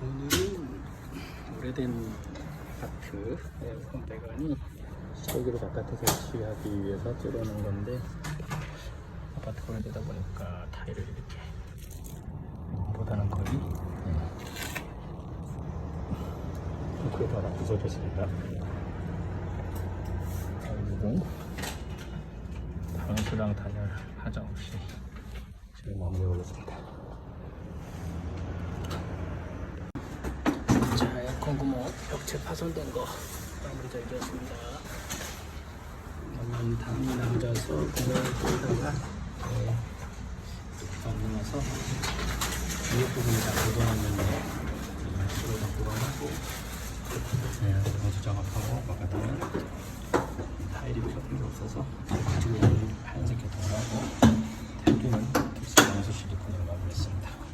오늘은 오래된 아파트 에어컨 배관이 여기를 바깥에 설치하기 위해서 뚫어놓은 건데, 아파트가 오래되다 보니까 타일을 이렇게 보다는 거의 콘크리트 하나 부서졌습니다. 그리고 방수랑 단열 하자 없이 지금 마무리하겠습니다. 자, 에어컨 구멍 벽체 파손된 거 마무리 잘 되었습니다. 그러면 담이 남자서 구멍을 뚫다가 넘어서 위에 부분이 다 걷어놨는데 수로 다 보강하고 방수 작업하고 바깥에는 타일이 필요 없어서 지금 하얀색 개통을 하고 태도는 깁스 방수 실리콘으로 마무리했습니다.